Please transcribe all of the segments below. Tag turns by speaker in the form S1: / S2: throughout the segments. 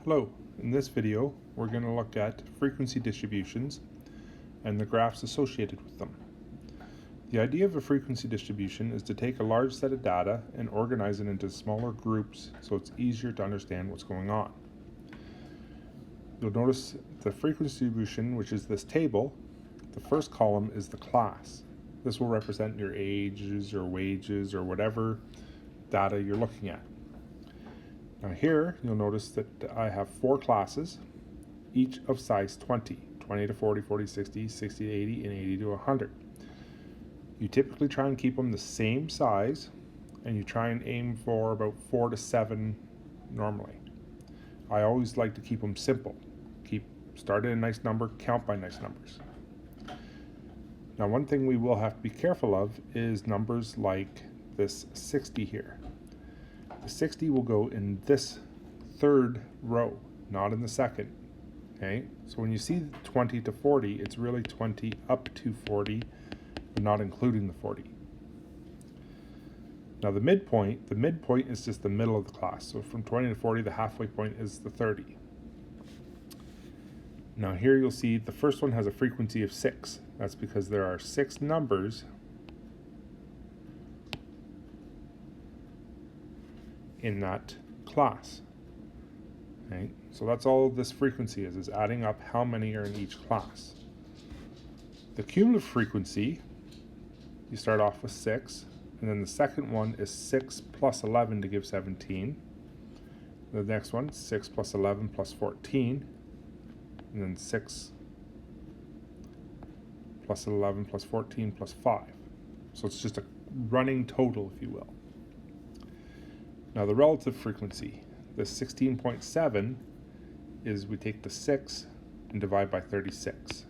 S1: Hello, in this video we're going to look at frequency distributions and the graphs associated with them. The idea of a frequency distribution is to take a large set of data and organize it into smaller groups so it's easier to understand what's going on. You'll notice the frequency distribution, which is this table, the first column is the class. This will represent your ages or wages or whatever data you're looking at. Now here, you'll notice that I have 4 classes, each of size 20 to 40, 40, 60, 60 to 80, and 80 to 100. You typically try and keep them the same size, and you try and aim for about 4 to 7 normally. I always like to keep them simple. Start at a nice number, count by nice numbers. Now one thing we will have to be careful of is numbers like this 60 here. The 60 will go in this third row, not in the second. Okay, so when you see 20 to 40, it's really 20 up to 40, but not including the 40. Now the midpoint is just the middle of the class. So from 20 to 40, the halfway point is the 30. Now here you'll see the first one has a frequency of 6. That's because there are 6 numbers in that class. Okay, so that's all this frequency is adding up how many are in each class. The cumulative frequency, you start off with 6, and then the second one is 6 plus 11 to give 17. The next one, 6 plus 11 plus 14, and then 6 plus 11 plus 14 plus 5. So it's just a running total, if you will. Now the relative frequency, the 16.7 is we take the 6 and divide by 36,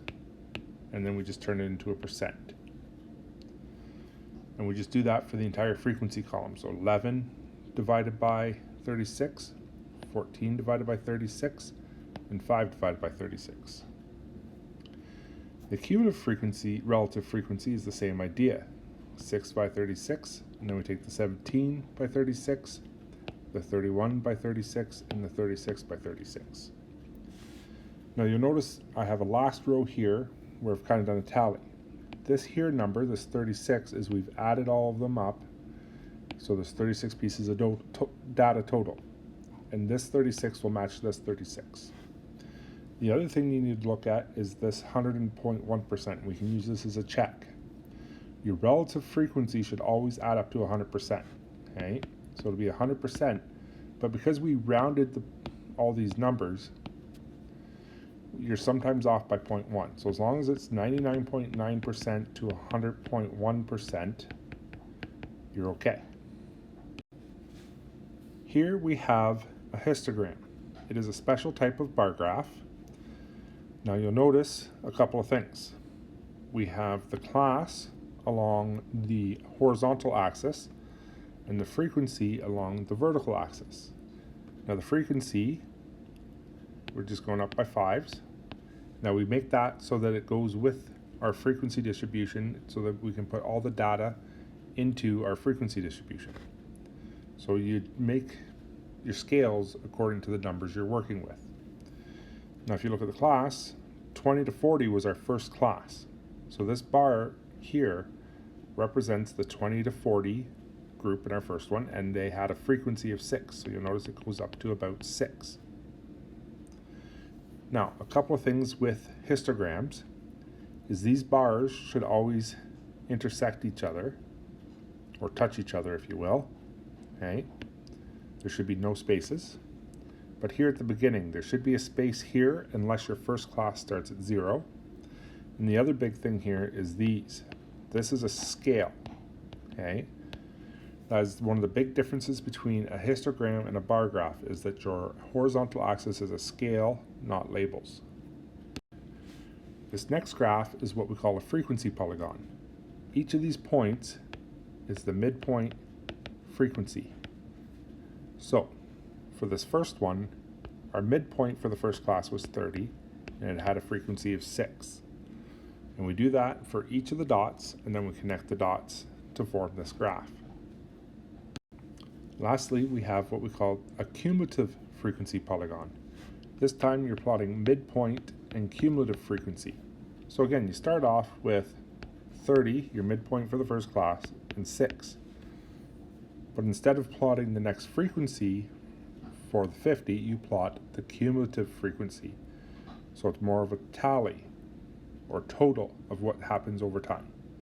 S1: and then we just turn it into a percent. And we just do that for the entire frequency column. So 11 divided by 36, 14 divided by 36, and 5 divided by 36. The cumulative frequency, relative frequency, is the same idea. 6 by 36, and then we take the 17 by 36, the 31 by 36, and the 36 by 36. Now you'll notice I have a last row here where I've kind of done a tally. This here number, this 36, is we've added all of them up. So there's 36 pieces of data total. And this 36 will match this 36. The other thing you need to look at is this 100.1%. We can use this as a check. Your relative frequency should always add up to 100%. Okay? So it'll be 100%, but because we rounded all these numbers, you're sometimes off by 0.1. So as long as it's 99.9% to 100.1%, you're okay. Here we have a histogram. It is a special type of bar graph. Now you'll notice a couple of things. We have the class along the horizontal axis and the frequency along the vertical axis. Now the frequency, we're just going up by 5s. Now we make that so that it goes with our frequency distribution so that we can put all the data into our frequency distribution. So you make your scales according to the numbers you're working with. Now if you look at the class, 20 to 40 was our first class. So this bar here represents the 20 to 40 group in our first one, and they had a frequency of 6. So you'll notice it goes up to about 6. Now, a couple of things with histograms is these bars should always intersect each other, or touch each other, if you will. Okay? There should be no spaces. But here at the beginning, there should be a space here unless your first class starts at 0. And the other big thing here is these. This is a scale. Okay? That is one of the big differences between a histogram and a bar graph, is that your horizontal axis is a scale, not labels. This next graph is what we call a frequency polygon. Each of these points is the midpoint frequency. So, for this first one, our midpoint for the first class was 30, and it had a frequency of 6. And we do that for each of the dots, and then we connect the dots to form this graph. Lastly, we have what we call a cumulative frequency polygon. This time you're plotting midpoint and cumulative frequency. So again, you start off with 30, your midpoint for the first class, and 6. But instead of plotting the next frequency for the 50, you plot the cumulative frequency. So it's more of a tally or total of what happens over time.